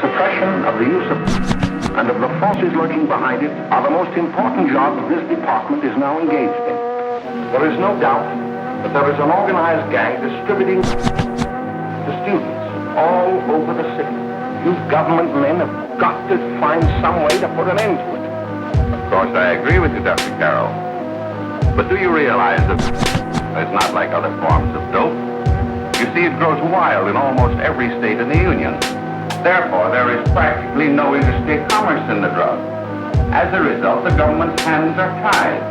suppression of the use of and of the forces lurking behind it are the most important jobs this department is now engaged in. There is no doubt that there is an organized gang distributing to students all over the city. You government men have got to find some way to put an end to it. Of course, I agree with you, Dr. Carroll. But do you realize that it's not like other forms of dope? You see, it grows wild in almost every state in the Union. Therefore, there is practically no interstate commerce in the drug. As a result, the government's hands are tied.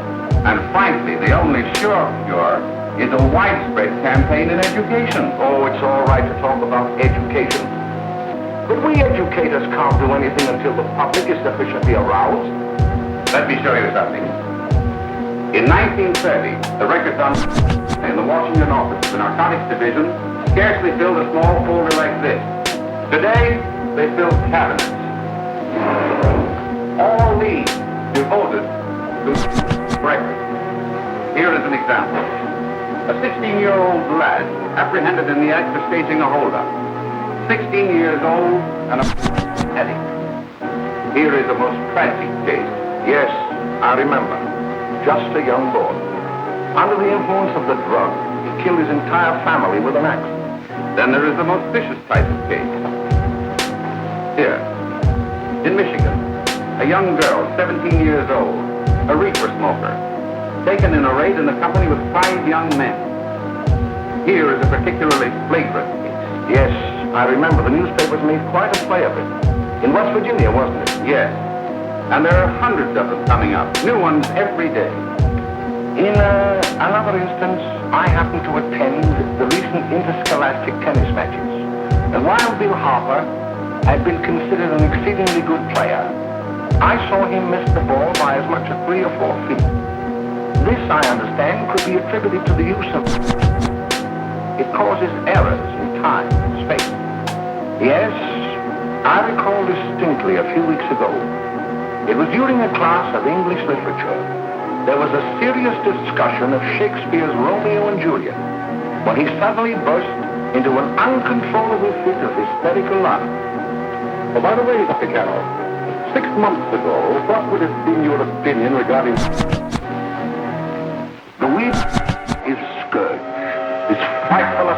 And frankly, the only sure cure is a widespread campaign in education. Oh, it's all right to talk about education. But we educators can't do anything until the public is sufficiently aroused. Let me show you something. In 1930, the records on in the Washington office of the Narcotics Division scarcely filled a small folder like this. Today, they fill cabinets. All these devoted to records. Here is an example. A 16-year-old lad apprehended in the act of staging a holdup. 16 years old and a addict. Here is a most tragic case. Yes, I remember. Just a young boy. Under the influence of the drug, he killed his entire family with an axe. Then there is the most vicious type of case. Here, in Michigan, a young girl, 17 years old, a reefer smoker, taken in a raid in the company with 5 young men. Here is a particularly flagrant case. Yes, I remember. The newspapers made quite a play of it. In West Virginia, wasn't it? Yes. And there are hundreds of them coming up, new ones every day. In another instance, I happened to attend the recent interscholastic tennis matches. And while Bill Harper had been considered an exceedingly good player, I saw him miss the ball by as much as 3 or 4 feet. This, I understand, could be attributed to the use of... It causes errors in time and space. Yes, I recall distinctly a few weeks ago. It was during a class of English literature. There was a serious discussion of Shakespeare's Romeo and Juliet, when he suddenly burst into an uncontrollable fit of hysterical laughter. Oh, by the way, Dr. Carroll, 6 months ago, what would have been your opinion regarding... The weed is scourge, is frightful